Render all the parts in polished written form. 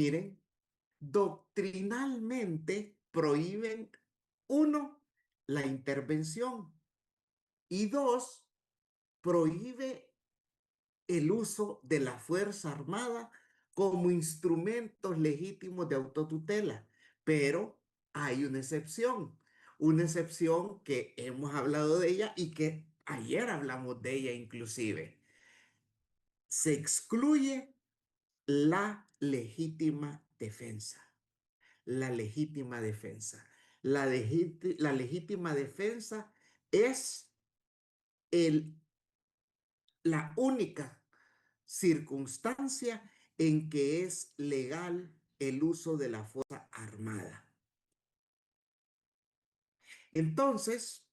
Miren, doctrinalmente prohíben, uno, la intervención y dos, prohíbe el uso de la Fuerza Armada como instrumentos legítimos de autotutela. Pero hay una excepción que hemos hablado de ella y que ayer hablamos de ella inclusive. Se excluye la legítima defensa. La legítima defensa. La legítima defensa es el, la única circunstancia en que es legal el uso de la fuerza armada. Entonces,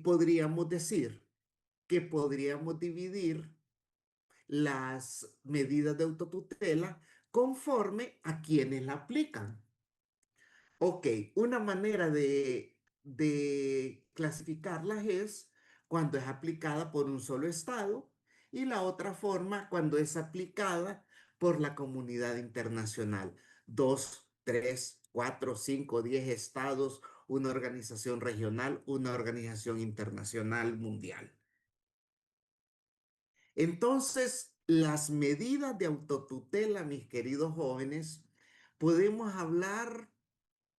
podríamos decir que podríamos dividir las medidas de autotutela conforme a quienes la aplican. Ok, una manera de clasificarlas es cuando es aplicada por un solo estado y la otra forma cuando es aplicada por la comunidad internacional. Dos, tres, cuatro, cinco, 10 estados, una organización regional, una organización internacional mundial. Entonces, las medidas de autotutela, mis queridos jóvenes, podemos hablar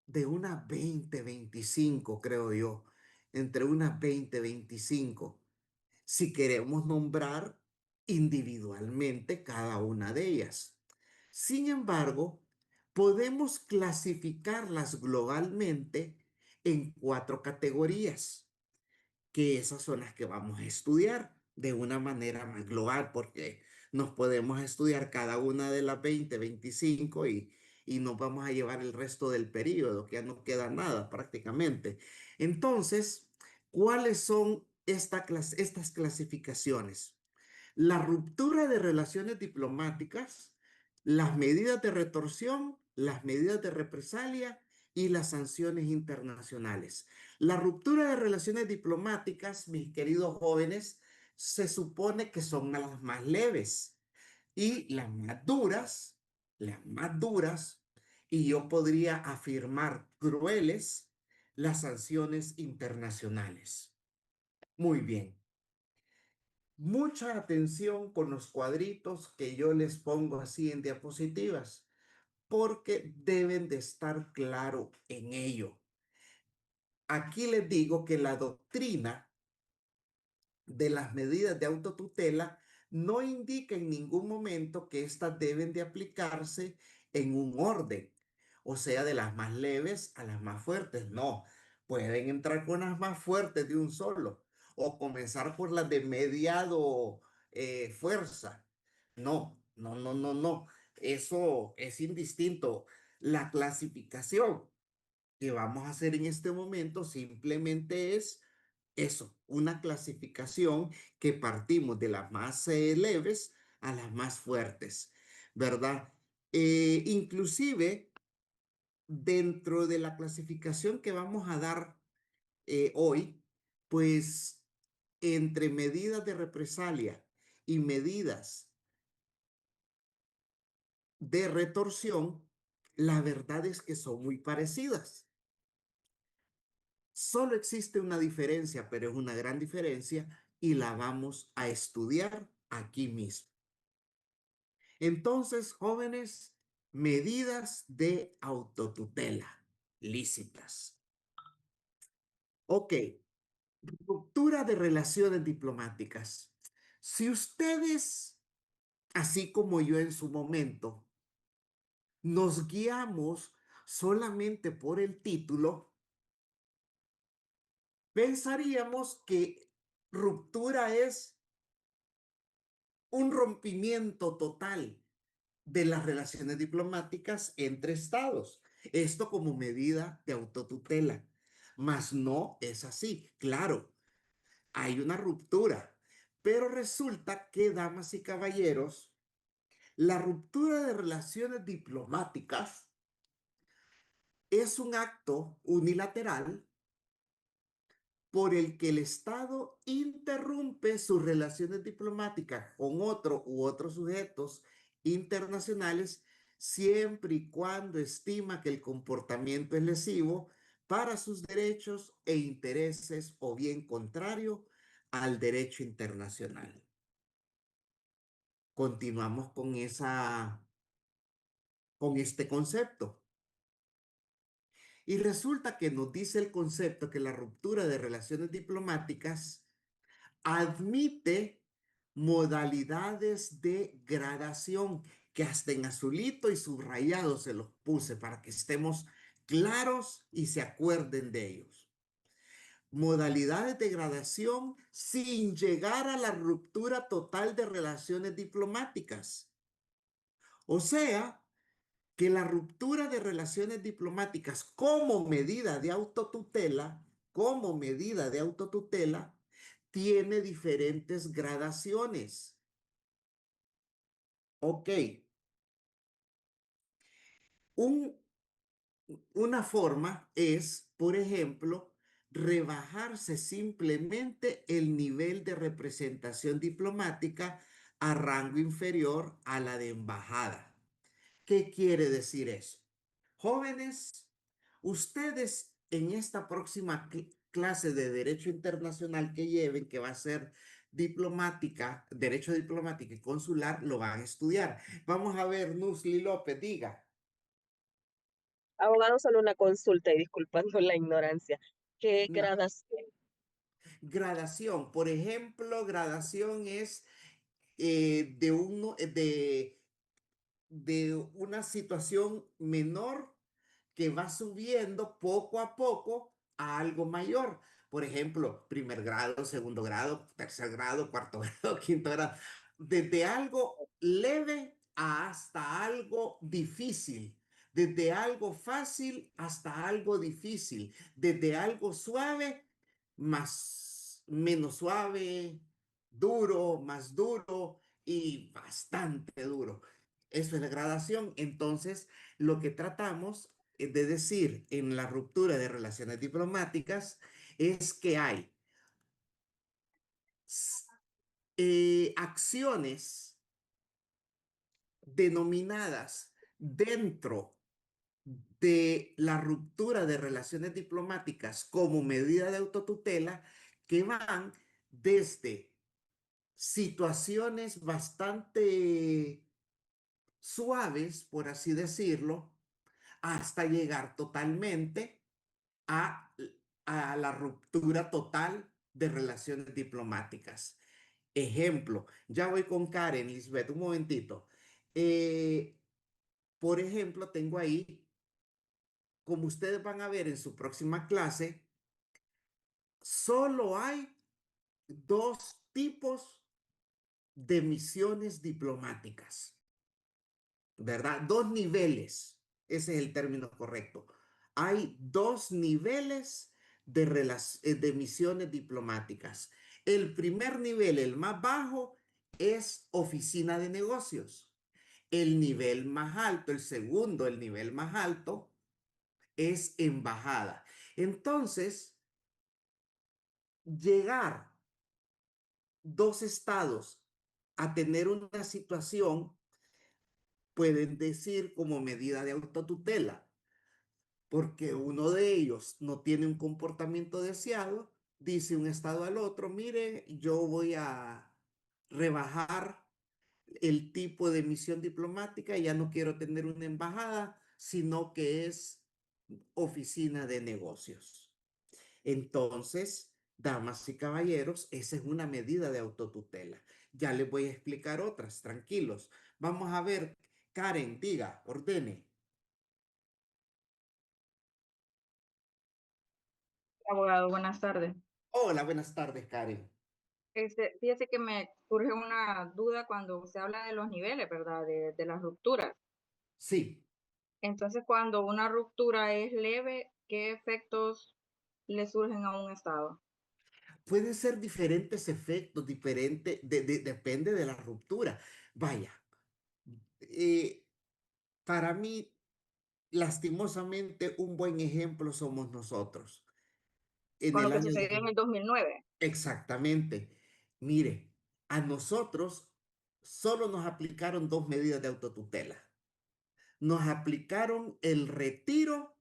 de unas 20, 25, creo yo, entre unas 20, 25, si queremos nombrar individualmente cada una de ellas. Sin embargo, podemos clasificarlas globalmente en cuatro categorías, que esas son las que vamos a estudiar de una manera más global, porque nos podemos estudiar cada una de las 20, 25 y nos vamos a llevar el resto del periodo, que ya no queda nada prácticamente. Entonces, ¿cuáles son estas clasificaciones? La ruptura de relaciones diplomáticas, las medidas de retorsión, las medidas de represalia y las sanciones internacionales. La ruptura de relaciones diplomáticas, mis queridos jóvenes, se supone que son las más leves y las más duras, y yo podría afirmar crueles, las sanciones internacionales. Muy bien. Mucha atención con los cuadritos que yo les pongo así en diapositivas, porque deben de estar claro en ello. Aquí les digo que la doctrina de las medidas de autotutela no indica en ningún momento que éstas deben de aplicarse en un orden, o sea, de las más leves a las más fuertes. No, pueden entrar con las más fuertes de un solo o comenzar por las de mediado fuerza. No, no, no, no, no. Eso es indistinto. La clasificación que vamos a hacer en este momento simplemente es eso, una clasificación que partimos de las más leves a las más fuertes, ¿verdad? Inclusive dentro de la clasificación que vamos a dar hoy, pues entre medidas de represalia y medidas de retorsión, la verdad es que son muy parecidas. Solo existe una diferencia, pero es una gran diferencia y la vamos a estudiar aquí mismo. Entonces, jóvenes, medidas de autotutela lícitas. Ok, ruptura de relaciones diplomáticas. Si ustedes, así como yo en su momento, nos guiamos solamente por el título, pensaríamos que ruptura es un rompimiento total de las relaciones diplomáticas entre estados. Esto como medida de autotutela. Mas no es así. Claro, hay una ruptura. Pero resulta que, damas y caballeros, la ruptura de relaciones diplomáticas es un acto unilateral por el que el Estado interrumpe sus relaciones diplomáticas con otro u otros sujetos internacionales siempre y cuando estima que el comportamiento es lesivo para sus derechos e intereses o bien contrario al derecho internacional. Continuamos con este concepto. Y resulta que nos dice el concepto que la ruptura de relaciones diplomáticas admite modalidades de gradación, que hasta en azulito y subrayado se los puse para que estemos claros y se acuerden de ellos. Modalidades de gradación sin llegar a la ruptura total de relaciones diplomáticas. O sea, que la ruptura de relaciones diplomáticas como medida de autotutela, tiene diferentes gradaciones. Ok, un, una forma es, por ejemplo, rebajarse simplemente el nivel de representación diplomática a rango inferior a la de embajada. ¿Qué quiere decir eso? Jóvenes, ustedes en esta próxima clase de Derecho Internacional que lleven, que va a ser diplomática, Derecho diplomático y consular, lo van a estudiar. Vamos a ver, Nusli López, diga. Abogado, solo una consulta y disculpando la ignorancia. ¿Qué No. gradación? Gradación, por ejemplo, gradación es de una situación menor que va subiendo poco a poco a algo mayor. Por ejemplo, primer grado, segundo grado, tercer grado, cuarto grado, quinto grado. Desde algo leve hasta algo difícil. Desde algo fácil hasta algo difícil. Desde algo suave, menos suave, duro, más duro y bastante duro. Eso es la gradación. Entonces, lo que tratamos de decir en la ruptura de relaciones diplomáticas es que hay acciones denominadas dentro de la ruptura de relaciones diplomáticas como medida de autotutela que van desde situaciones bastante suaves, por así decirlo, hasta llegar totalmente a, a la ruptura total de relaciones diplomáticas. Ejemplo, ya voy con Karen, Lisbeth, un momentito. Eh, por ejemplo, tengo ahí, como ustedes van a ver en su próxima clase, solo hay dos tipos de misiones diplomáticas. ¿Verdad? Dos niveles, ese es el término correcto. Hay dos niveles de misiones diplomáticas. El primer nivel, el más bajo, es oficina de negocios. El nivel más alto, el segundo, el nivel más alto, es embajada. Entonces, llegar dos estados a tener una situación, pueden decir como medida de autotutela, porque uno de ellos no tiene un comportamiento deseado, dice un estado al otro, mire, yo voy a rebajar el tipo de misión diplomática, ya no quiero tener una embajada, sino que es oficina de negocios. Entonces, damas y caballeros, esa es una medida de autotutela. Ya les voy a explicar otras, tranquilos. Vamos a ver, Karen, diga, ordene. Abogado, buenas tardes. Hola, buenas tardes, Karen. Fíjese que me surge una duda cuando se habla de los niveles, ¿verdad? De las rupturas. Sí, Entonces, cuando una ruptura es leve, ¿qué efectos le surgen a un estado? pueden ser diferentes efectos, depende de la ruptura. Vaya, eh, para mí, lastimosamente, un buen ejemplo somos nosotros. En Con lo el que año sucedió en el 2009. exactamente. Mire, a nosotros solo nos aplicaron dos medidas de autotutela. nos aplicaron el retiro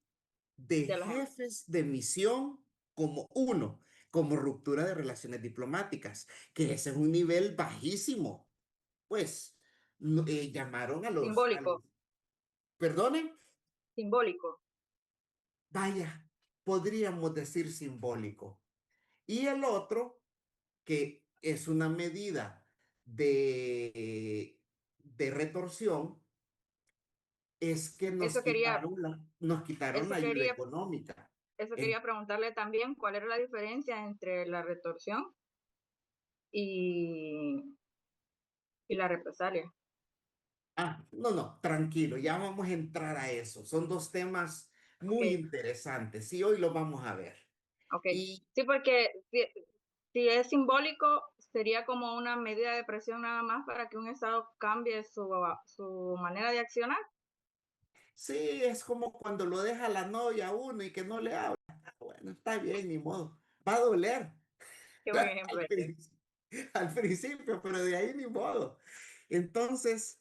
de de los embajadores. jefes de misión como uno, como ruptura de relaciones diplomáticas, que ese es un nivel bajísimo. Pues llamaron Simbólico, perdonen, simbólico. vaya, podríamos decir simbólico. Y el otro, que es una medida de retorsión, es que Eso quería, nos quitaron eso la ayuda quería, económica. eso En- quería preguntarle también cuál era la diferencia entre la retorsión y, y la represalia. no, no, tranquilo, ya vamos a entrar a eso. Son dos temas Ok, muy interesantes y hoy lo vamos a ver. ok. Y Sí, porque si es simbólico, sería como una medida de presión nada más para que un Estado cambie su manera de accionar. sí, es como cuando lo deja la novia a uno y que no le habla. Bueno, está bien, ni modo. Va a doler Qué buen ejemplo al, ese. al principio, pero de ahí ni modo. Entonces,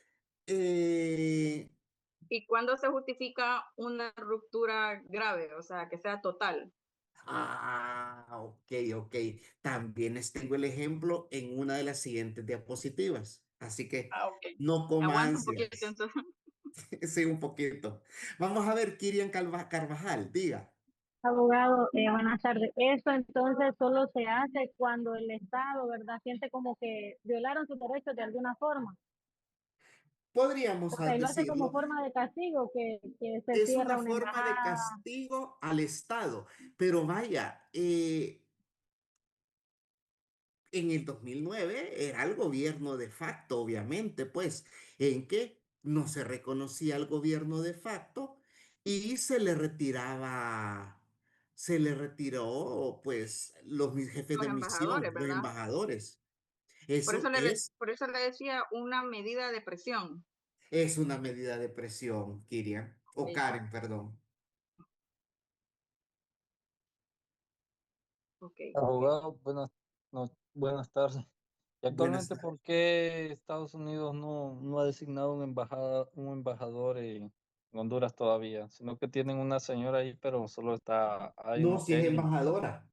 eh, ¿Y cuándo se justifica una ruptura grave? O sea, que sea total. ok, ok. También les tengo el ejemplo en una de las siguientes diapositivas. Así que Ah, ok. no coma Aguanta un poquito ansias. entonces. Sí, un poquito. Vamos a ver, Kirian Carvajal, diga. Abogado, buenas tardes. Eso entonces solo se hace cuando el Estado, ¿verdad? Siente como que violaron sus derechos de alguna forma. Podríamos O sea, y lo hace como decirlo. forma de castigo, que se Es cierra una una forma de embajada. castigo al Estado, pero vaya, en el 2009 era el gobierno de facto, obviamente, pues, en que no se reconocía al gobierno de facto y se le retiró, pues, los jefes Los de misión, embajadores, los ¿verdad? embajadores. Por eso Eso por eso le decía una medida de presión. es una medida de presión, Kirian, o Ok, Karen, perdón. ok. Abogado, buenas tardes. ¿Y Buenas actualmente tardes. por qué Estados Unidos no ha designado un embajador en Honduras todavía? Sino que tienen una señora ahí, pero solo está ahí No, si es Ellen. embajadora,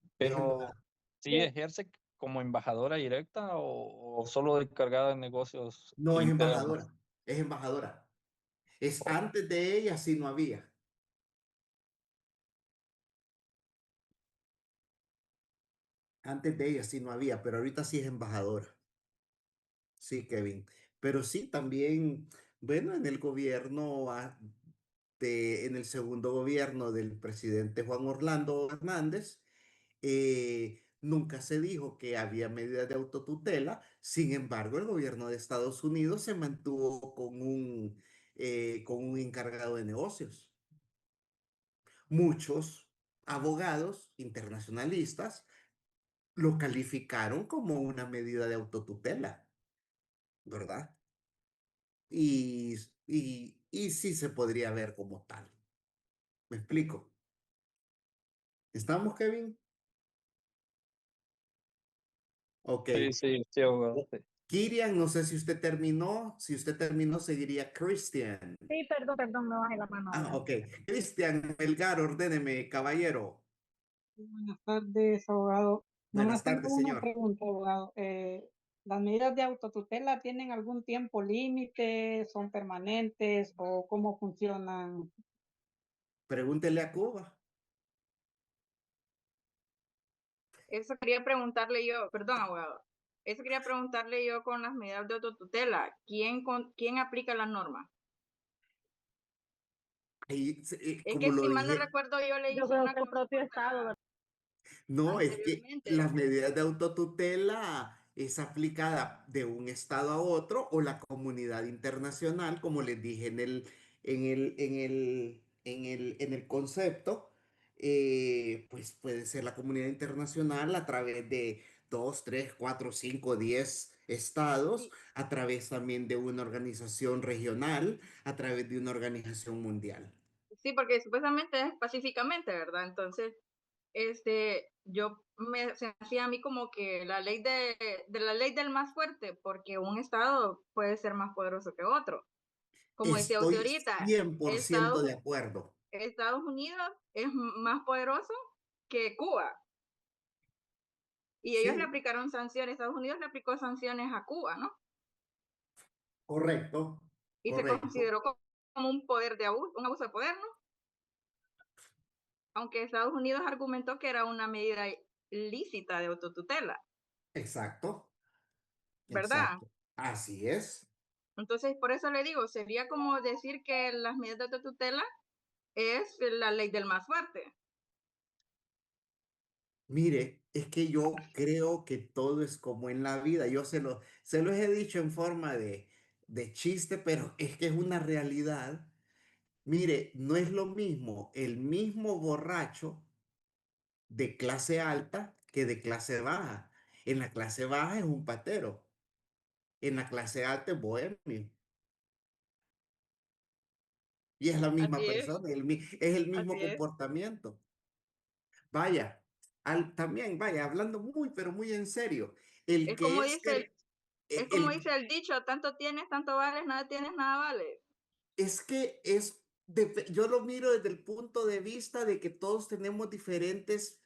es Pero embajadora. ¿sí ejerce como embajadora directa o solo encargada de negocios No es internos? embajadora, es embajadora. Es O- antes de ella sí no había. Antes de ella sí no había, pero ahorita sí es embajadora. Sí, Kevin. Pero sí, también, bueno, en el gobierno, en el segundo gobierno del presidente Juan Orlando Hernández, nunca se dijo que había medidas de autotutela. Sin embargo, el gobierno de Estados Unidos se mantuvo con un encargado de negocios. Muchos abogados internacionalistas lo calificaron como una medida de autotutela, ¿verdad? Y sí se podría ver como tal. ¿Me explico? ¿Estamos, Kevin? Ok. Sí, sí, sí, abogado. Sí. Kirian, no sé si usted terminó. Si usted terminó, seguiría Christian. Sí, perdón, me bajé la mano Ah, ahora. ok. Cristian Melgar, ordéneme, caballero. Buenas tardes, abogado. Buenas Nomás tengo tardes, una señor. pregunta, abogado. ¿Las medidas de autotutela tienen algún tiempo límite? ¿Son permanentes? ¿O cómo funcionan? Pregúntele a Cuba. Eso quería preguntarle yo, perdón, abogado. Eso quería preguntarle yo con las medidas de autotutela. ¿Quién aplica la norma? Ahí, Es como que lo si mal no dije, recuerdo, yo le Yo hice creo una que el propio consulta Estado, ¿verdad? no, es que anteriormente. las medidas de autotutela es aplicada de un estado a otro o la comunidad internacional, como les dije en el concepto, pues puede ser la comunidad internacional a través de dos, tres, cuatro, cinco, 10 estados, Sí, a través también de una organización regional, a través de una organización mundial. sí, porque supuestamente es pacíficamente, ¿verdad? Entonces, se me hacía a mí como que la ley de la ley del más fuerte, porque un estado puede ser más poderoso que otro. Como decía usted Estoy ahorita, 100% de acuerdo. Estados Unidos es más poderoso que Cuba. Y ellos le Sí, aplicaron sanciones, Estados Unidos le aplicó sanciones a Cuba, ¿no? correcto, Y se correcto. consideró como un poder de abuso, un abuso de poder, ¿no? Aunque Estados Unidos argumentó que era una medida lícita de autotutela, Exacto, ¿verdad? exacto. Así es. Entonces, por eso le digo, sería como decir que las medidas de autotutela es la ley del más fuerte. Mire, es que yo creo que todo es como en la vida. Yo se los he dicho en forma de chiste, pero es que es una realidad. Mire, no es lo mismo el mismo borracho de clase alta que de clase baja. En la clase baja es un patero, en la clase alta es bohemio. Y es la misma Así es, persona, es el mismo así es. comportamiento. Vaya, también, vaya, hablando muy, pero muy en serio, el Es que como es, dice es como el, dice el dicho, tanto tienes, tanto vales, nada tienes, nada vales. es que es, yo lo miro desde el punto de vista de que todos tenemos diferentes,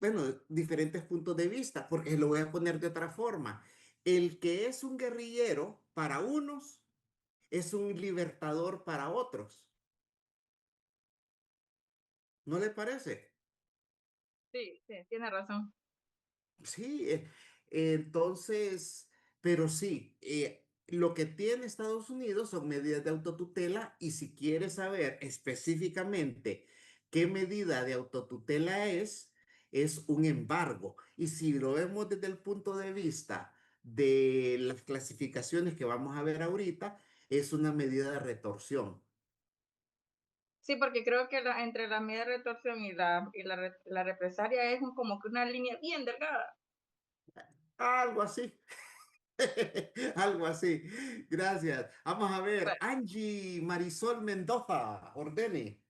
bueno, diferentes puntos de vista, porque lo voy a poner de otra forma. El que es un guerrillero para unos es un libertador para otros. ¿No le parece? Sí, sí, tiene razón. Sí, entonces, pero sí, lo que tiene Estados Unidos son medidas de autotutela y si quieres saber específicamente qué medida de autotutela es un embargo. Y si lo vemos desde el punto de vista de las clasificaciones que vamos a ver ahorita, es una medida de retorsión. Sí, porque creo que entre la medida de retorsión y la represalia es como que una línea bien delgada. Algo así. Algo así. Gracias. Vamos a ver. Bueno, Angie Marisol Mendoza, ordene.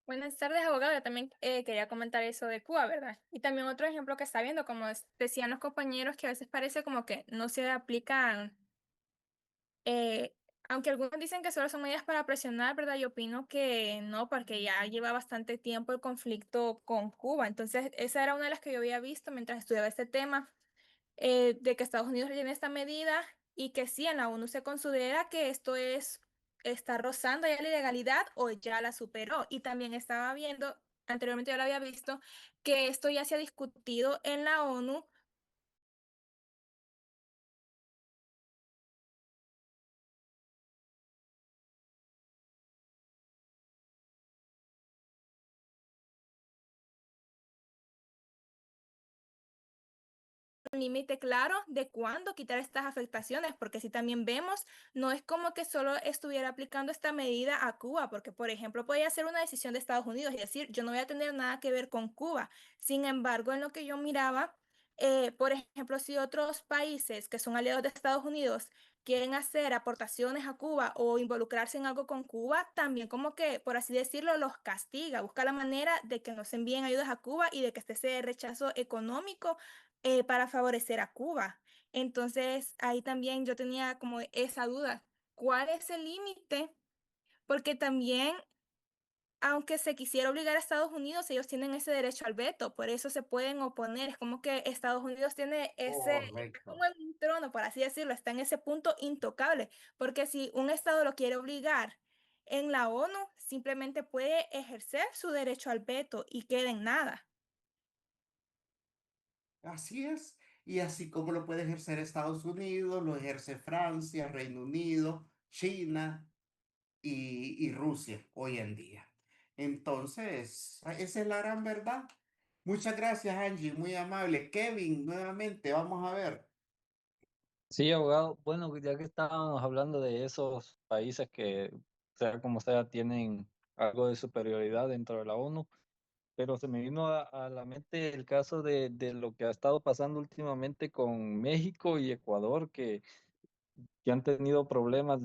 Buenas tardes, abogado. Yo también quería comentar eso de Cuba, ¿verdad? Y también otro ejemplo que está viendo, como decían los compañeros, que a veces parece como que no se aplican, eh, aunque algunos dicen que solo son medidas para presionar, ¿verdad? Yo opino que no, porque ya lleva bastante tiempo el conflicto con Cuba. Entonces, esa era una de las que yo había visto mientras estudiaba este tema, de que Estados Unidos tiene esta medida y que sí, en la ONU se considera que está rozando ya la ilegalidad o ya la superó. Y también estaba viendo, anteriormente yo lo había visto, que esto ya se ha discutido en la ONU. Un límite claro de cuándo quitar estas afectaciones, porque si también vemos, no es como que solo estuviera aplicando esta medida a Cuba, porque por ejemplo podría ser una decisión de Estados Unidos y decir, yo no voy a tener nada que ver con Cuba. Sin embargo, en lo que yo miraba, por ejemplo, si otros países que son aliados de Estados Unidos quieren hacer aportaciones a Cuba o involucrarse en algo con Cuba, también como que, por así decirlo, los castiga, busca la manera de que nos envíen ayudas a Cuba y de que esté ese rechazo económico para favorecer a Cuba. Entonces, ahí también yo tenía como esa duda, ¿cuál es el límite? Porque también, aunque se quisiera obligar a Estados Unidos, ellos tienen ese derecho al veto, por eso se pueden oponer. Es como que Estados Unidos tiene está como Correcto. en un trono, por así decirlo, está en ese punto intocable, porque si un Estado lo quiere obligar en la ONU, simplemente puede ejercer su derecho al veto y queda en nada. Así es. Y así como lo puede ejercer Estados Unidos, lo ejerce Francia, Reino Unido, China y Rusia hoy en día. Entonces, esa es la gran verdad. Muchas gracias, Angie, muy amable. Kevin, nuevamente, vamos a ver. Sí, abogado. Bueno, ya que estábamos hablando de esos países que, sea como sea, tienen algo de superioridad dentro de la ONU, pero se me vino a la mente el caso de lo que ha estado pasando últimamente con México y Ecuador, que han tenido problemas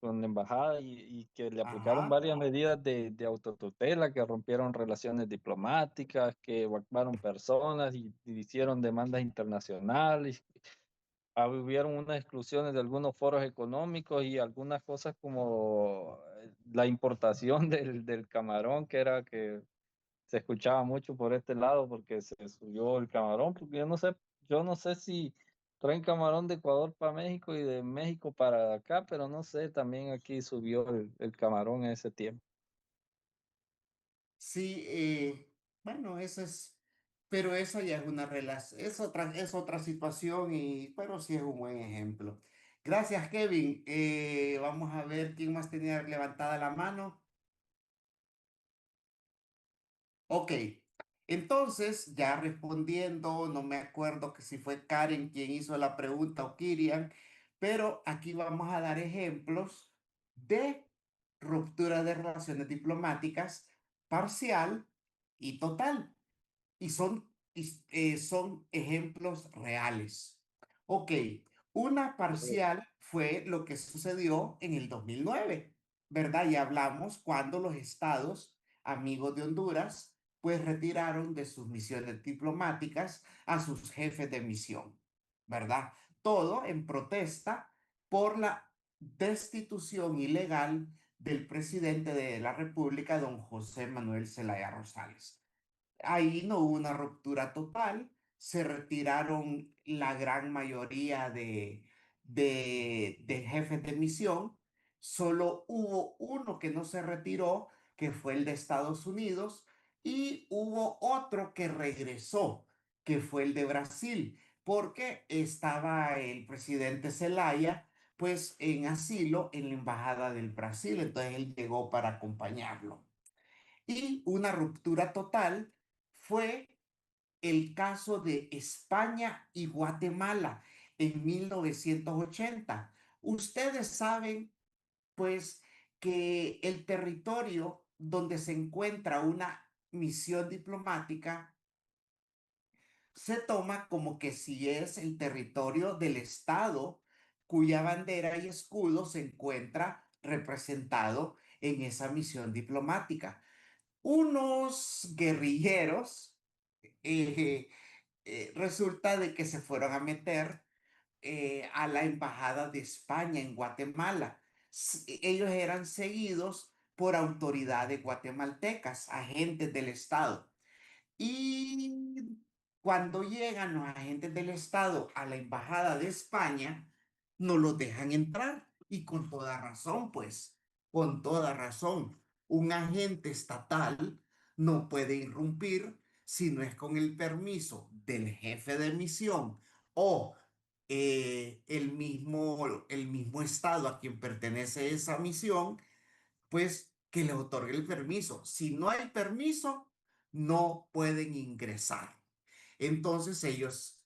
con la embajada y que le aplicaron Ajá. varias medidas de autotutela, que rompieron relaciones diplomáticas, que evacuaron personas y hicieron demandas internacionales. hubieron unas exclusiones de algunos foros económicos y algunas cosas como la importación del camarón, que era que se escuchaba mucho por este lado porque se subió el camarón, porque yo no sé si traen camarón de Ecuador para México y de México para acá, pero no sé, también aquí subió el camarón en ese tiempo. Sí, bueno, eso es, pero eso ya es una relación, es otra situación pero sí es un buen ejemplo. Gracias, Kevin. Vamos a ver quién más tenía levantada la mano. Ok, entonces ya respondiendo, no me acuerdo que si fue Karen quien hizo la pregunta o Kirian, pero aquí vamos a dar ejemplos de ruptura de relaciones diplomáticas parcial y total. Son ejemplos reales. Ok, una parcial fue lo que sucedió en el 2009, ¿verdad? Y hablamos cuando los estados amigos de Honduras pues retiraron de sus misiones diplomáticas a sus jefes de misión, ¿verdad? Todo en protesta por la destitución ilegal del presidente de la República, don José Manuel Zelaya Rosales. Ahí no hubo una ruptura total, se retiraron la gran mayoría de jefes de misión, solo hubo uno que no se retiró, que fue el de Estados Unidos, y hubo otro que regresó, que fue el de Brasil, porque estaba el presidente Zelaya, pues en asilo en la Embajada del Brasil, entonces él llegó para acompañarlo. Y una ruptura total fue el caso de España y Guatemala en 1980. Ustedes saben, pues, que el territorio donde se encuentra una misión diplomática se toma como que si es el territorio del Estado cuya bandera y escudo se encuentra representado en esa misión diplomática. Unos guerrilleros eh, resulta de que se fueron a meter a la embajada de España en Guatemala. Ellos eran seguidos por autoridades guatemaltecas, agentes del Estado. Y cuando llegan los agentes del Estado a la embajada de España, no los dejan entrar. Y con toda razón, pues, con toda razón. Un agente estatal no puede irrumpir si no es con el permiso del jefe de misión o el mismo estado a quien pertenece esa misión, pues que le otorgue el permiso. Si no hay permiso, no pueden ingresar. Entonces ellos,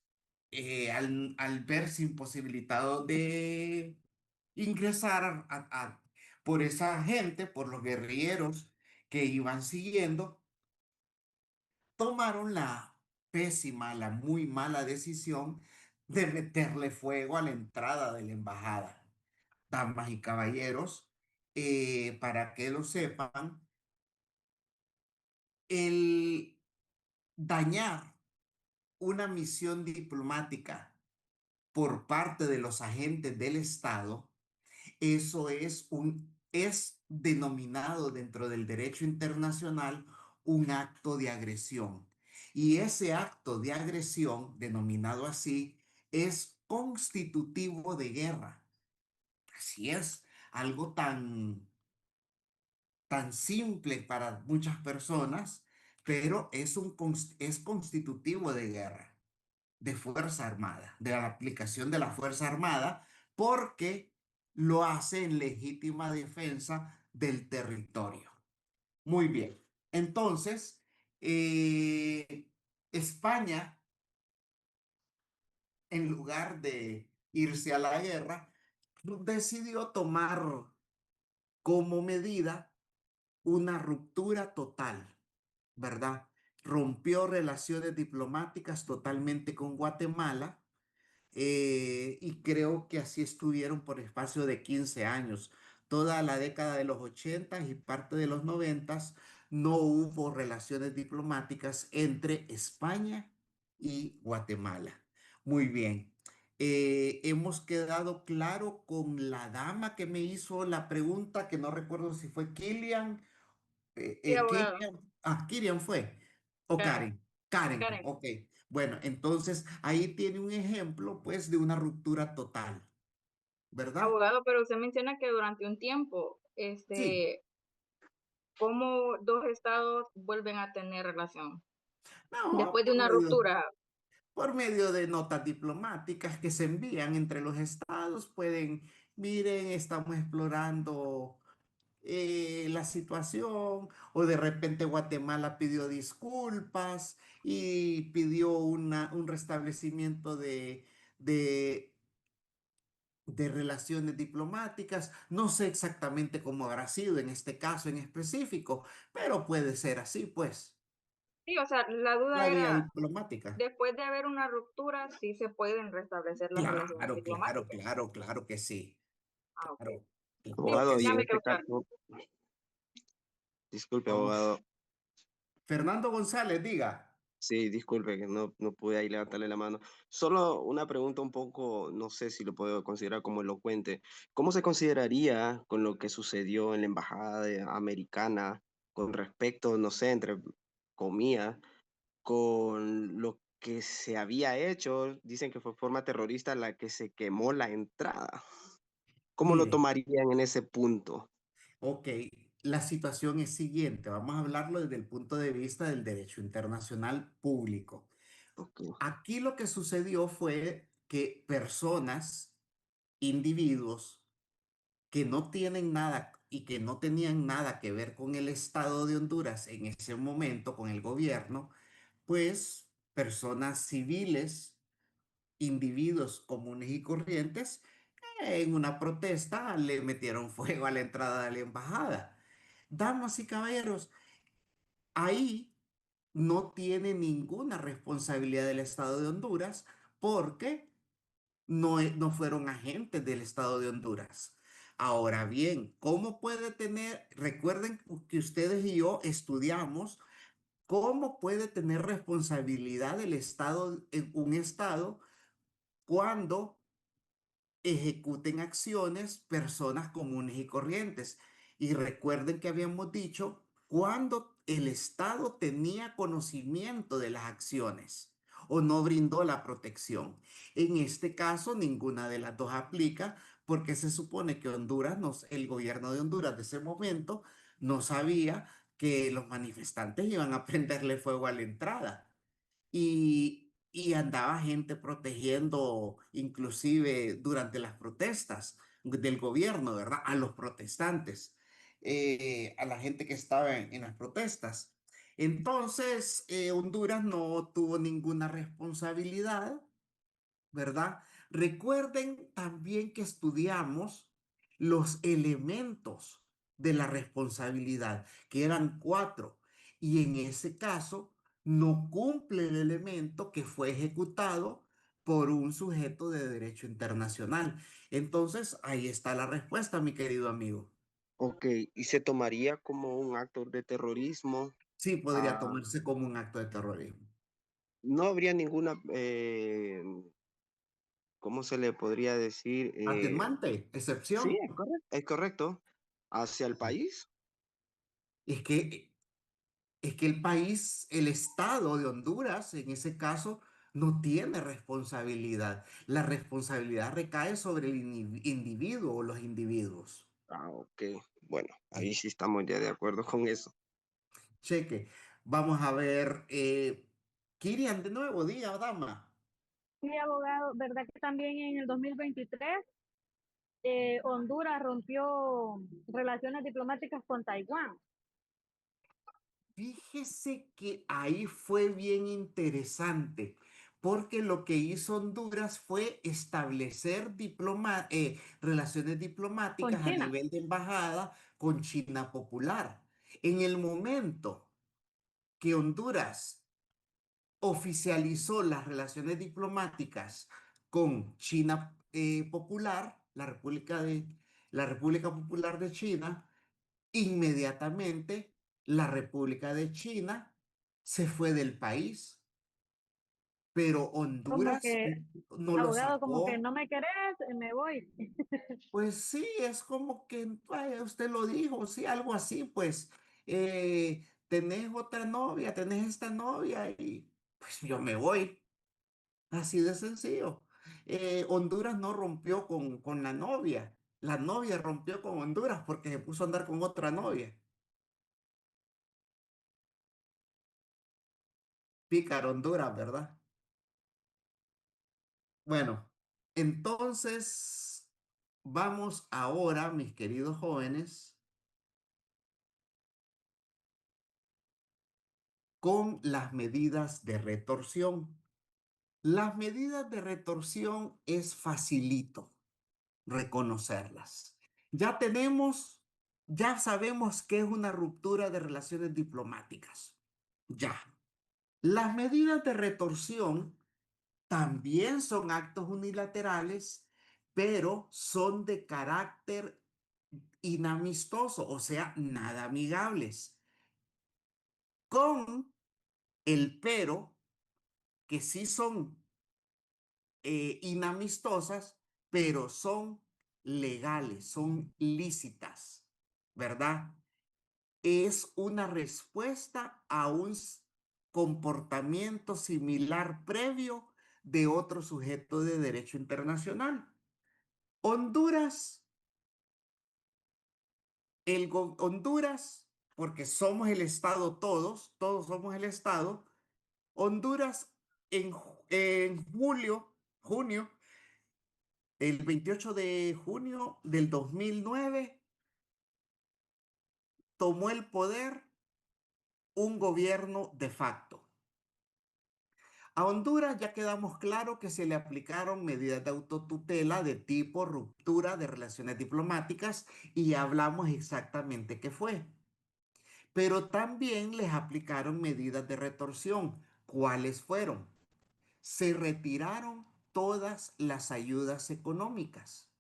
al verse imposibilitados de ingresar por esa gente, por los guerrilleros que iban siguiendo, tomaron la pésima, la muy mala decisión de meterle fuego a la entrada de la embajada. Damas y caballeros, para que lo sepan, el dañar una misión diplomática por parte de los agentes del Estado, eso es denominado dentro del derecho internacional un acto de agresión. Y ese acto de agresión, denominado así, es constitutivo de guerra. Así es, algo tan simple para muchas personas, pero es constitutivo de guerra, de Fuerza Armada, de la aplicación de la Fuerza Armada, porque lo hace en legítima defensa del territorio. Muy bien. Entonces, España, en lugar de irse a la guerra, decidió tomar como medida una ruptura total, ¿verdad? Rompió relaciones diplomáticas totalmente con Guatemala, y creo que así estuvieron por espacio de 15 años. Toda la década de los 80 y parte de los 90 no hubo relaciones diplomáticas entre España y Guatemala. Muy bien. hemos quedado claro con la dama que me hizo la pregunta, que no recuerdo si fue Kilian. Sí, abogado. Kirian fue. O Karen. Karen. Karen, Karen. ok. Bueno, entonces ahí tiene un ejemplo, pues, de una ruptura total, ¿verdad? Abogado, pero usted menciona que durante un tiempo, Sí. ¿cómo dos estados vuelven a tener relación? No, Después de una ruptura. por medio de notas diplomáticas que se envían entre los estados, pueden, miren, estamos explorando la situación, o de repente Guatemala pidió disculpas y pidió un restablecimiento de, de relaciones diplomáticas. No sé exactamente cómo habrá sido en este caso en específico, pero puede ser así, pues, Sí, o sea, la duda la vía era, diplomática. después de haber una ruptura, sí se pueden restablecer las relaciones Claro, claro, diplomáticas. claro, claro que sí. Ah, ok. Claro, claro Sí, que Abogado, y ya en me sí. quedó este claro. caso, disculpe, Vamos. abogado, Fernando González, diga. sí, disculpe que no pude ahí levantarle la mano. Solo una pregunta un poco, no sé si lo puedo considerar como elocuente. ¿Cómo se consideraría con lo que sucedió en la americana con respecto, no sé, entre comillas, con lo que se había hecho? Dicen que fue forma terrorista la que se quemó la entrada. ¿Cómo lo Mire, tomarían en ese punto? ok, la situación es siguiente. Vamos a hablarlo desde el punto de vista del derecho internacional público. Ok, Aquí lo que sucedió fue que personas, individuos que no tienen nada y que no tenían nada que ver con el Estado de Honduras en ese momento, con el gobierno, pues personas civiles, individuos comunes y corrientes, en una protesta le metieron fuego a la entrada de la embajada. Damas y caballeros, ahí no tiene ninguna responsabilidad del Estado de Honduras porque no fueron agentes del Estado de Honduras. Ahora bien, ¿cómo puede tener, recuerden que ustedes y yo estudiamos, cómo puede tener responsabilidad el Estado, en un Estado, cuando ejecuten acciones personas comunes y corrientes? Y recuerden que habíamos dicho cuando el Estado tenía conocimiento de las acciones o no brindó la protección. En este caso, ninguna de las dos aplica porque se supone que Honduras, el gobierno de Honduras de ese momento no sabía que los manifestantes iban a prenderle fuego a la entrada y andaba gente protegiendo, inclusive durante las protestas del gobierno, ¿verdad? A los protestantes, a la gente que estaba en las protestas. Entonces, Honduras no tuvo ninguna responsabilidad, ¿verdad? Recuerden también que estudiamos los elementos de la responsabilidad, que eran cuatro, y en ese caso no cumple el elemento que fue ejecutado por un sujeto de derecho internacional. Entonces, ahí está la respuesta, mi querido amigo. ok, ¿y se tomaría como un acto de terrorismo? Sí, podría Ah, tomarse como un acto de terrorismo. no habría ninguna, ¿cómo se le podría decir? Atenuante, Sí, excepción. es correcto, hacia el país. Es que Es que el país, el Estado de Honduras, en ese caso, no tiene responsabilidad. La responsabilidad recae sobre el individuo o los individuos. Ah, ok, bueno, ahí Sí. sí estamos ya de acuerdo con eso. Cheque. Vamos a ver. Kirian, de nuevo, diga, dama. Sí, abogado, ¿verdad que también en el 2023 Honduras rompió relaciones diplomáticas con Taiwán? Fíjese que ahí fue bien interesante, porque lo que hizo Honduras fue establecer relaciones Con diplomáticas a China. nivel de embajada con China Popular. En el momento que Honduras oficializó las relaciones diplomáticas con China Popular, la República Popular de China, inmediatamente la República de China se fue del país. pero Como Honduras que, no lo abogado, como que sacó. no me querés, me voy. Pues sí, es como que vaya, usted lo dijo, sí, algo así, pues tenés otra novia, tenés esta novia y pues yo me voy, así de sencillo. Honduras no rompió con la novia rompió con Honduras porque se puso a andar con otra novia. Pícaro Honduras, ¿verdad? Bueno, entonces vamos ahora, mis queridos jóvenes, con las medidas de retorsión. Las medidas de retorsión es facilito reconocerlas. Ya tenemos, ya sabemos qué es una ruptura de relaciones diplomáticas. Ya. Las medidas de retorsión también son actos unilaterales, pero son de carácter inamistoso, o sea, nada amigables. Con el pero que sí son inamistosas, pero son legales, son lícitas, ¿verdad? Es una respuesta a un comportamiento similar previo de otro sujeto de derecho internacional. Honduras, Honduras, porque somos el Estado todos, todos somos el Estado, Honduras en junio, el 28 de junio del 2009 tomó el poder un gobierno de facto. A Honduras ya quedamos claro que se le aplicaron medidas de autotutela de tipo ruptura de relaciones diplomáticas y ya hablamos exactamente qué fue. Pero también les aplicaron medidas de retorsión. ¿Cuáles fueron? Se retiraron todas las ayudas económicas.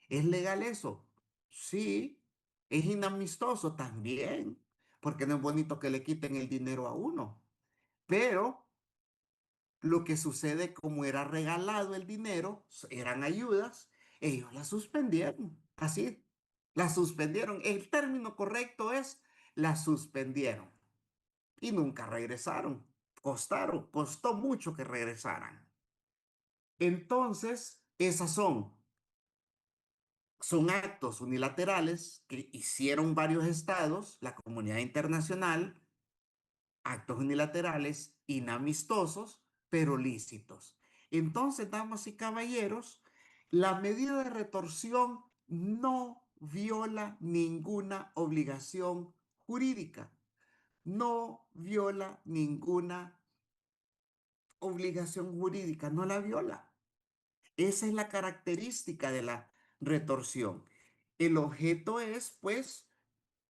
¿Es legal eso? Sí. ¿Es inamistoso? También, porque no es bonito que le quiten el dinero a uno. Pero lo que sucede, como era regalado el dinero, eran ayudas, ellos la suspendieron. Así, la suspendieron. El término correcto es la suspendieron y nunca regresaron. Costó mucho que regresaran. Entonces, esas son actos unilaterales que hicieron varios estados, la comunidad internacional, actos unilaterales inamistosos, pero lícitos. Entonces, damas y caballeros, la medida de retorsión no viola ninguna obligación jurídica, no viola ninguna obligación jurídica, no la viola. Esa es la característica de la retorsión. El objeto es, pues,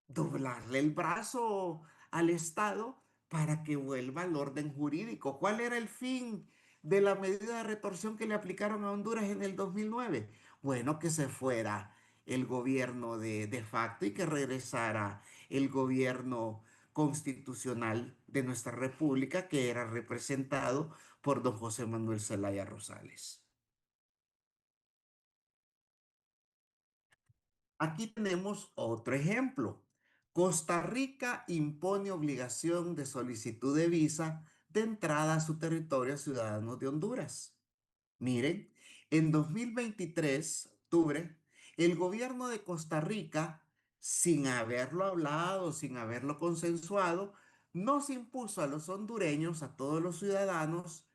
doblarle el brazo al Estado para que vuelva al orden jurídico. ¿Cuál era el fin de la medida de retorsión que le aplicaron a Honduras en el 2009? Bueno, que se fuera el gobierno de facto y que regresara el gobierno constitucional de nuestra república, que era representado por don José Manuel Zelaya Rosales. Aquí tenemos otro ejemplo. Costa Rica impone obligación de solicitud de visa de entrada a su territorio a ciudadanos de Honduras. Miren, en 2023, octubre, el gobierno de Costa Rica, sin haberlo hablado, sin haberlo consensuado, nos impuso a los hondureños, a todos los ciudadanos,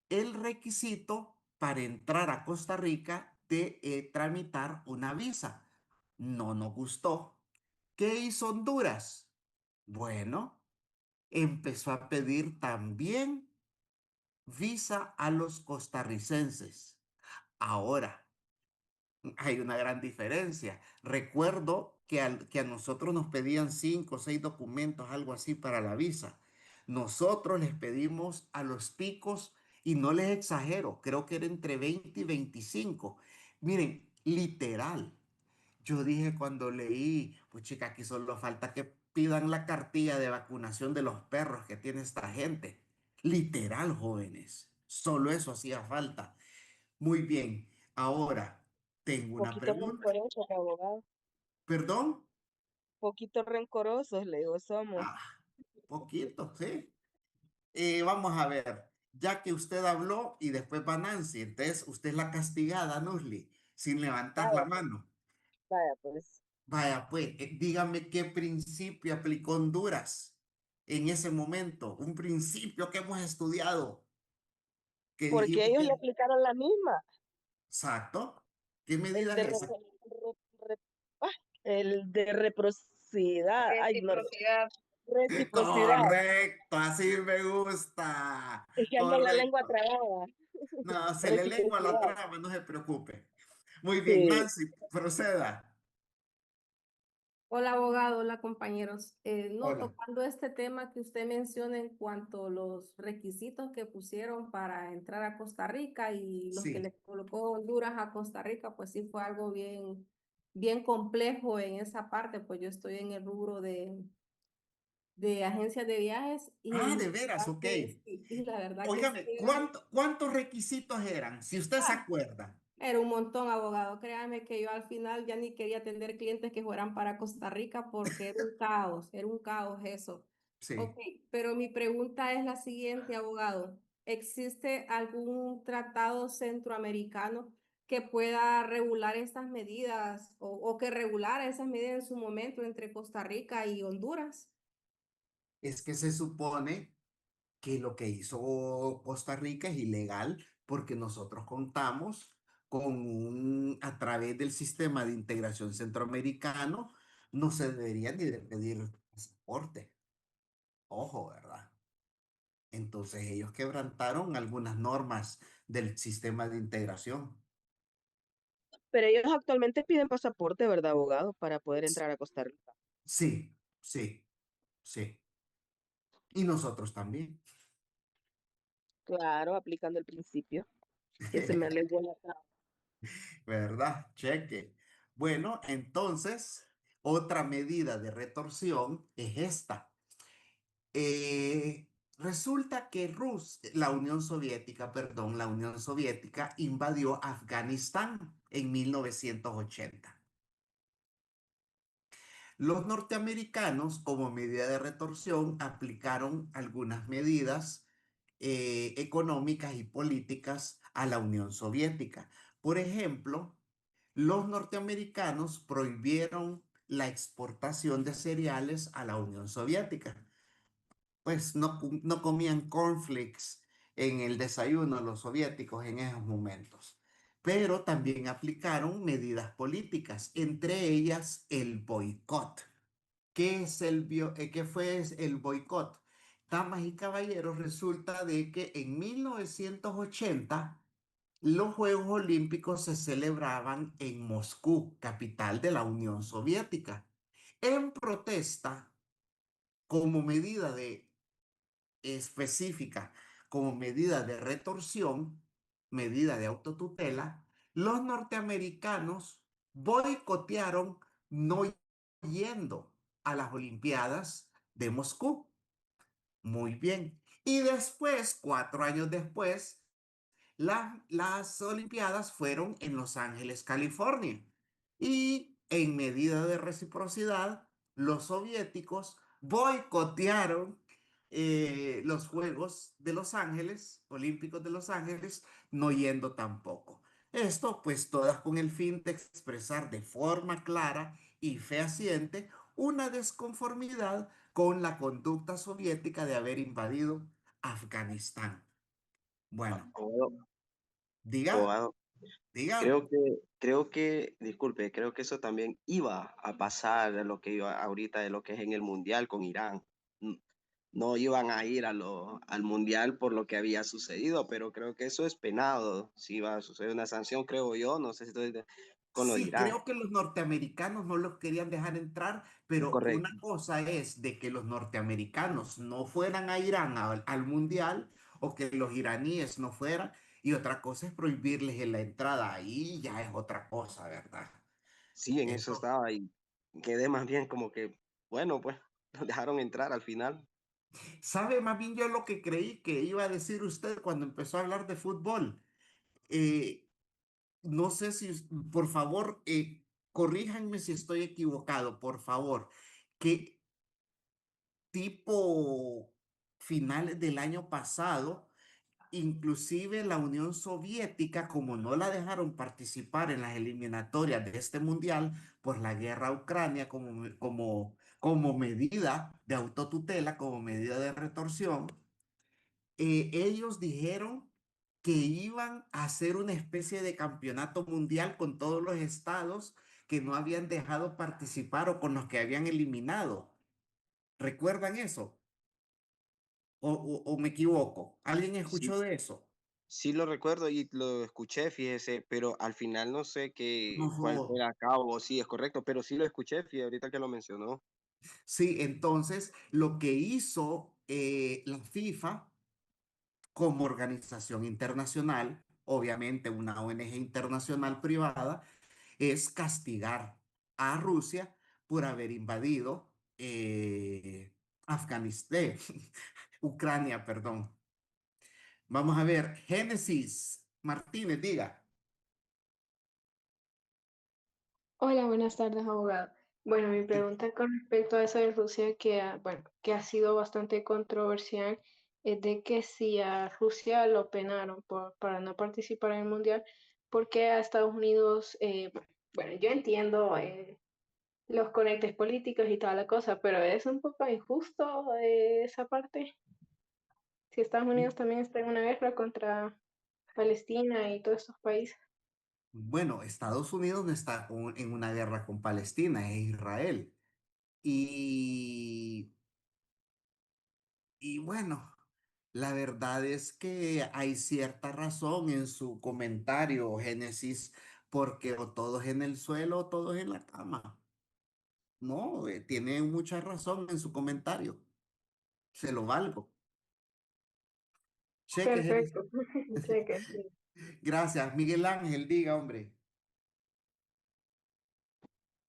el requisito para entrar a Costa Rica de tramitar una visa. No nos gustó. ¿Qué hizo Honduras? Bueno, empezó a pedir también visa a los costarricenses. Ahora, hay una gran diferencia. Recuerdo que a nosotros nos pedían 5 o 6 documentos, algo así, para la visa. Nosotros les pedimos a los ticos, y no les exagero, creo que era entre 20 y 25. Miren, literal. Yo dije cuando leí, pues chica, aquí solo falta que pidan la cartilla de vacunación de los perros que tiene esta gente. Literal, jóvenes. Solo eso hacía falta. Muy bien. Ahora, tengo una Poquito pregunta. rencorosos, abogado. ¿Perdón? Poquito rencorosos, le digo, somos. Ah, poquito, sí. Vamos a ver, ya que usted habló y después va Nancy, entonces usted es la castigada, Nusli, sin levantar la Vaya, pues, mano. vaya, pues. Vaya, pues, dígame qué principio aplicó Honduras en ese momento, un principio que hemos estudiado, que Porque dijimos ellos que, le aplicaron la misma. exacto, ¿qué El medida de, es esa? re- ah, el de reciprocidad. Ay, no, Reciprocidad. reciprocidad. Correcto, así me gusta, Es que ando la lengua correcto. trabada. No, se le lengua la Reciprocidad. traba, no se preocupe. Muy bien, Sí. Nancy, proceda. Hola abogado, hola compañeros. No, Hola. tocando este tema que usted menciona en cuanto a los requisitos que pusieron para entrar a Costa Rica y los que Sí, le colocó Honduras a Costa Rica, pues sí fue algo bien complejo en esa parte, pues yo estoy en el rubro de agencias de viajes ah, y de veras, ok. la verdad que sí Óigame, era, ¿cuántos requisitos eran? Si usted se ah, acuerda. era un montón, abogado. Créame que yo al final ya ni quería atender clientes que fueran para Costa Rica porque era un caos eso. Ok, Sí. pero mi pregunta es la siguiente, abogado. ¿Existe algún tratado centroamericano que pueda regular estas medidas o que regulara esas medidas en su momento entre Costa Rica y Honduras? Es que se supone que lo que hizo Costa Rica es ilegal porque nosotros contamos a través del sistema de integración centroamericano, no se debería ni de pedir pasaporte. Ojo, ¿verdad? Entonces ellos quebrantaron algunas normas del sistema de integración. Pero ellos actualmente piden pasaporte, ¿verdad, abogado? Para poder entrar a Costa Rica. Sí, sí, sí. Y nosotros también. Claro, aplicando el principio. Que se me alegó la cara. ¿Verdad? Cheque. Bueno, entonces, otra medida de retorsión es esta. Resulta que la Unión Soviética, perdón, la Unión Soviética invadió Afganistán en 1980. Los norteamericanos, como medida de retorsión, aplicaron algunas medidas económicas y políticas a la Unión Soviética. Por ejemplo, los norteamericanos prohibieron la exportación de cereales a la Unión Soviética. Pues no comían cornflakes en el desayuno los soviéticos en esos momentos. Pero también aplicaron medidas políticas, entre ellas el boicot. ¿Qué fue el boicot? Damas y caballeros, resulta de que en 1980 los Juegos Olímpicos se celebraban en Moscú, capital de la Unión Soviética. En protesta, como medida de específica, como medida de retorsión, medida de autotutela, los norteamericanos boicotearon no yendo a las Olimpiadas de Moscú. Muy bien. Y después, 4 años después, las Olimpiadas fueron en Los Ángeles, California. Y en medida de reciprocidad, los soviéticos boicotearon los Juegos de Los Ángeles, Olímpicos de Los Ángeles, no yendo tampoco. Esto pues todas con el fin de expresar de forma clara y fehaciente una desconformidad con la conducta soviética de haber invadido Afganistán. Bueno, Abogado, diga, abogado, diga. disculpe, creo que eso también iba a pasar de lo que iba ahorita, de lo que es en el Mundial con Irán. N- No iban a ir al Mundial por lo que había sucedido, pero creo que eso es penado. Si iba a suceder una sanción, creo yo, no sé si con lo de Sí, Irán. creo que los norteamericanos no los querían dejar entrar, pero una Correcto. cosa es de que los norteamericanos no fueran a Irán al mundial o que los iraníes no fueran, y otra cosa es prohibirles la entrada. Ahí ya es otra cosa, ¿verdad? Sí, en eso Eso, estaba y quedé más bien como que, bueno, pues nos dejaron entrar al final. ¿Sabe más bien yo lo que creí que iba a decir usted cuando empezó a hablar de fútbol? Eh, no sé si, por favor, corríjanme si estoy equivocado, por favor. Que tipo finales del año pasado, inclusive la Unión Soviética, como no la dejaron participar en las eliminatorias de este mundial por la guerra a Ucrania como medida de autotutela, como medida de retorsión, ellos dijeron que iban a hacer una especie de campeonato mundial con todos los estados que no habían dejado participar o con los que habían eliminado. ¿Recuerdan eso? ¿O me equivoco? ¿Alguien Sí, escuchó de eso? sí lo recuerdo y lo escuché, fíjese, pero al final no sé No cuál fue jodas. a cabo, sí es correcto, pero sí lo escuché, fíjate, ahorita que lo mencionó. Sí, entonces lo que hizo la FIFA como organización internacional, obviamente una ONG internacional privada, es castigar a Rusia por haber invadido Afganistán, Ucrania, perdón. Vamos a ver, Génesis Martínez, diga. Hola, buenas tardes, abogado. Bueno, mi pregunta con respecto a eso de Rusia, bueno, que ha sido bastante controversial, es de que si a Rusia lo penaron para no participar en el Mundial, ¿por qué a Estados Unidos, bueno, yo entiendo los conectes políticos y toda la cosa, pero es un poco injusto esa parte? Si Estados Unidos también está en una guerra contra Palestina y todos estos países. Bueno, Estados Unidos no está en una guerra con Palestina, es Israel. Y, y bueno, la verdad es que hay cierta razón en su comentario, Génesis, porque o todos en el suelo o todos en la cama. No, tiene mucha razón en su comentario. Se lo valgo. Cheque, Génesis. Perfecto. Cheque. Gracias. Miguel Ángel, diga, hombre.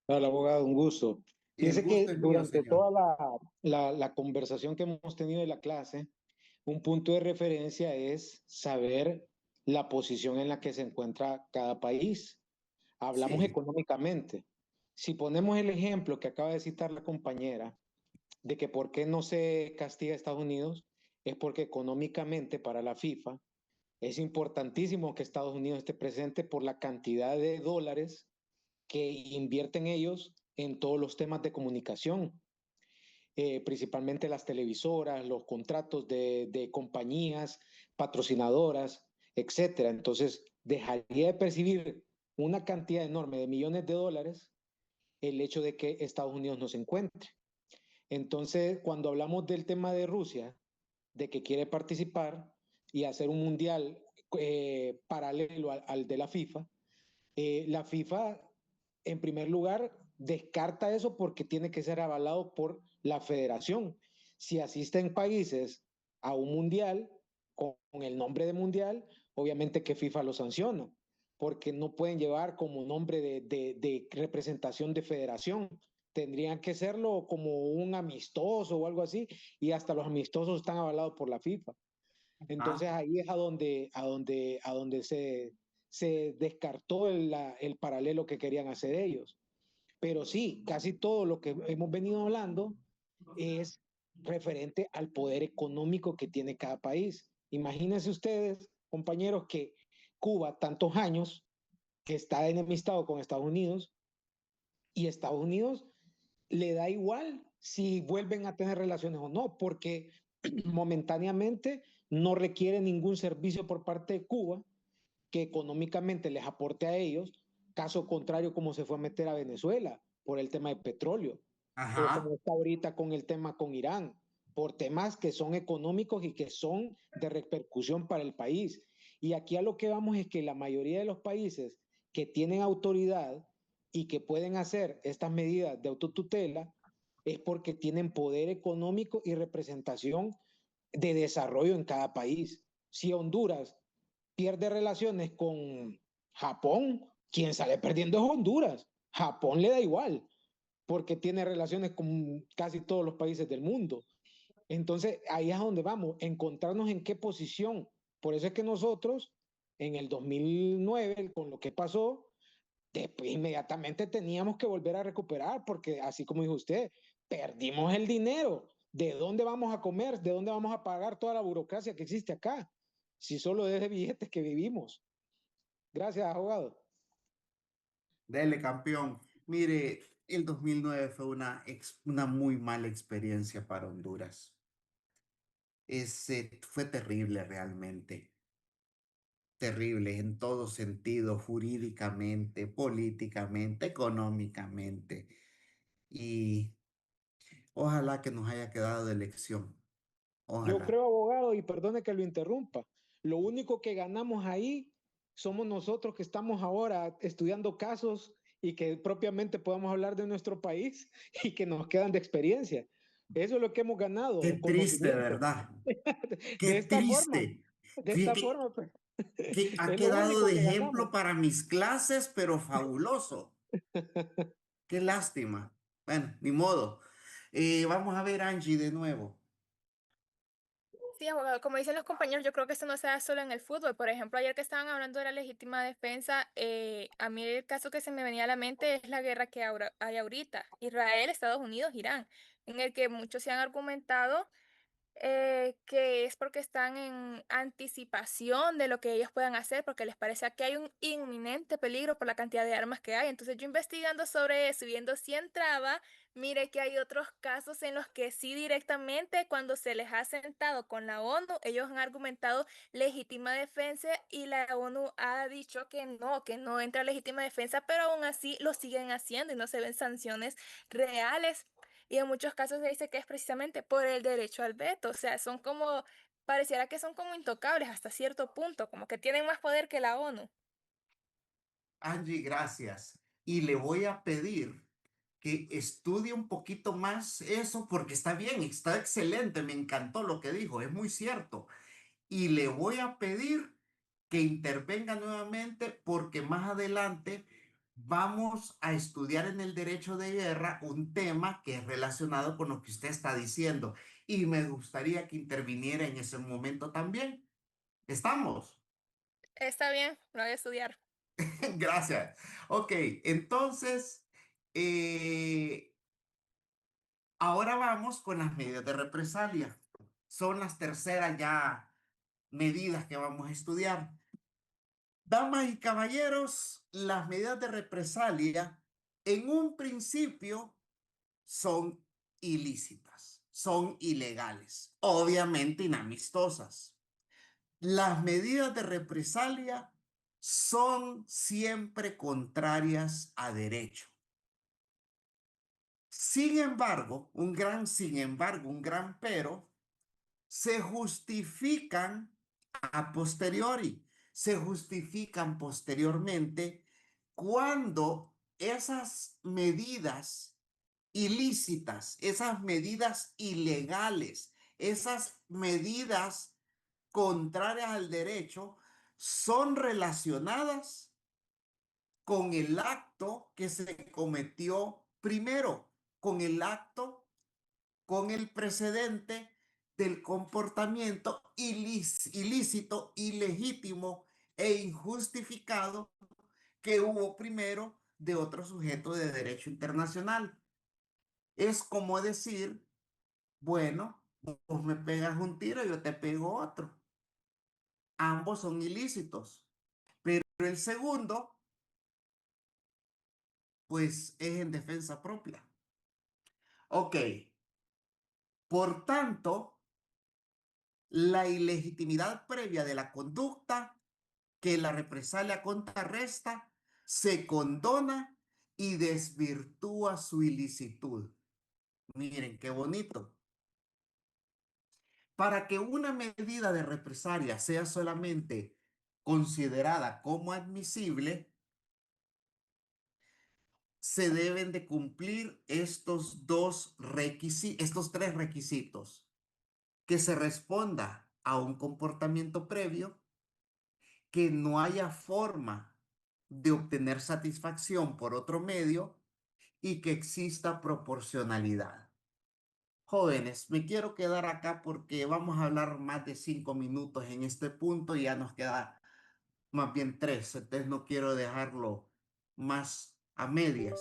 Hola, abogado, un gusto. El Fíjese gusto que es mío, durante señor. toda la conversación que hemos tenido de la clase, un punto de referencia es saber la posición en la que se encuentra cada país. Hablamos Sí, económicamente. Si ponemos el ejemplo que acaba de citar la compañera, de que por qué no se castiga a Estados Unidos, es porque económicamente para la FIFA es importantísimo que Estados Unidos esté presente por la cantidad de dólares que invierten ellos en todos los temas de comunicación, principalmente las televisoras, los contratos de compañías, patrocinadoras, etcétera. Entonces, dejaría de percibir una cantidad enorme de millones de dólares el hecho de que Estados Unidos no se encuentre. Entonces, cuando hablamos del tema de Rusia, de que quiere participar y hacer un mundial paralelo al de la FIFA, en primer lugar, descarta eso porque tiene que ser avalado por la federación. Si asisten países a un mundial con el nombre de mundial, obviamente que FIFA lo sanciona, porque no pueden llevar como nombre de representación de federación. Tendrían que serlo como un amistoso o algo así, y hasta los amistosos están avalados por la FIFA. Entonces ah, ahí es a donde se descartó el paralelo que querían hacer ellos. Pero sí, casi todo lo que hemos venido hablando es referente al poder económico que tiene cada país. Imagínense ustedes, compañeros, que Cuba, tantos años que está enemistado con Estados Unidos, y Estados Unidos le da igual si vuelven a tener relaciones o no, porque momentáneamente no requiere ningún servicio por parte de Cuba que económicamente les aporte a ellos, caso contrario como se fue a meter a Venezuela por el tema de petróleo, o como ajá. está ahorita con el tema con Irán, por temas que son económicos y que son de repercusión para el país. Y aquí a lo que vamos es que la mayoría de los países que tienen autoridad y que pueden hacer estas medidas de autotutela es porque tienen poder económico y representación de desarrollo en cada país. Si Honduras pierde relaciones con Japón, quien sale perdiendo es Honduras. Japón le da igual, porque tiene relaciones con casi todos los países del mundo. Entonces, ahí es a donde vamos, encontrarnos en qué posición. Por eso es que nosotros, en el 2009, con lo que pasó, después inmediatamente teníamos que volver a recuperar, porque así como dijo usted, perdimos el dinero. ¿De dónde vamos a comer? ¿De dónde vamos a pagar toda la burocracia que existe acá? Si solo es de billetes que vivimos. Gracias, abogado. Dele, campeón. Mire, el 2009 fue una muy mala experiencia para Honduras. Fue terrible realmente. Terrible en todo sentido, jurídicamente, políticamente, económicamente. Y ojalá que nos haya quedado de lección. Yo Ojalá. creo, abogado, y perdone que lo interrumpa, lo único que ganamos ahí somos nosotros que estamos ahora estudiando casos y que propiamente podamos hablar de nuestro país y que nos quedan de experiencia. Eso es lo que hemos ganado, Qué triste, conocimiento. ¿verdad? De Qué esta forma, triste. de esta Fíjate forma, pues, que ha es lo quedado único de que ganamos. ejemplo para mis clases, pero fabuloso. Qué lástima. Bueno, ni modo. Vamos a ver, Angie, de nuevo. Sí, abogado, como dicen los compañeros, yo creo que esto no se da solo en el fútbol. Por ejemplo, ayer que estaban hablando de la legítima defensa, a mí el caso que se me venía a la mente es la guerra que hay ahorita, Israel, Estados Unidos, Irán, en el que muchos se han argumentado que es porque están en anticipación de lo que ellos puedan hacer, porque les parece que hay un inminente peligro por la cantidad de armas que hay. Entonces yo investigando sobre eso y viendo si entraba, mire que hay otros casos en los que sí directamente cuando se les ha sentado con la ONU, ellos han argumentado legítima defensa y la ONU ha dicho que no entra legítima defensa, pero aún así lo siguen haciendo y no se ven sanciones reales. Y en muchos casos se dice que es precisamente por el derecho al veto. O sea, son como, pareciera que son como intocables hasta cierto punto, como que tienen más poder que la ONU. Angie, gracias. Y le voy a pedir que estudie un poquito más eso porque está bien, está excelente, me encantó lo que dijo, es muy cierto. Y le voy a pedir que intervenga nuevamente porque más adelante vamos a estudiar en el derecho de guerra un tema que es relacionado con lo que usted está diciendo y me gustaría que interviniera en ese momento también. ¿Estamos? Está bien, lo voy a estudiar. Gracias. Ok, entonces, ahora vamos con las medidas de represalia. Son las terceras ya medidas que vamos a estudiar. Damas y caballeros, las medidas de represalia en un principio son ilícitas, son ilegales, obviamente inamistosas. Las medidas de represalia son siempre contrarias a derecho. Sin embargo, un gran pero, se justifican a posteriori, se justifican posteriormente cuando esas medidas ilícitas, esas medidas ilegales, esas medidas contrarias al derecho son relacionadas con el acto que se cometió primero, con el acto, con el precedente del comportamiento ilícito, ilegítimo e injustificado que hubo primero de otro sujeto de derecho internacional. Es como decir, bueno, vos me pegas un tiro, yo te pego otro. Ambos son ilícitos, pero el segundo, pues es en defensa propia. Ok, por tanto, la ilegitimidad previa de la conducta que la represalia contrarresta se condona y desvirtúa su ilicitud. Miren qué bonito. Para que una medida de represalia sea solamente considerada como admisible, se deben de cumplir estos tres requisitos. Que se responda a un comportamiento previo, que no haya forma de obtener satisfacción por otro medio y que exista proporcionalidad. jóvenes, me quiero quedar acá porque vamos a hablar más de 5 minutos en este punto y ya nos queda más bien 3, entonces no quiero dejarlo más a medias.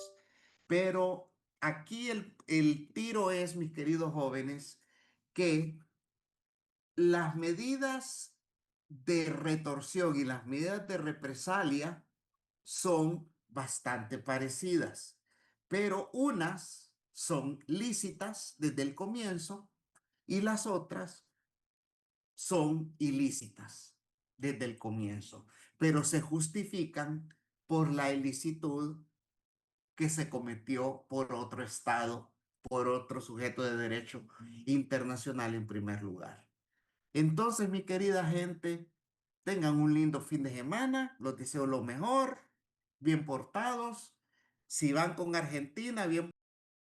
Pero aquí el tiro es, mis queridos jóvenes, que las medidas de retorsión y las medidas de represalia son bastante parecidas, pero unas son lícitas desde el comienzo y las otras son ilícitas desde el comienzo, pero se justifican por la ilicitud que se cometió por otro Estado, por otro sujeto de derecho internacional en primer lugar. Entonces, mi querida gente, tengan un lindo fin de semana, los deseo lo mejor, bien portados. Si van con Argentina, bien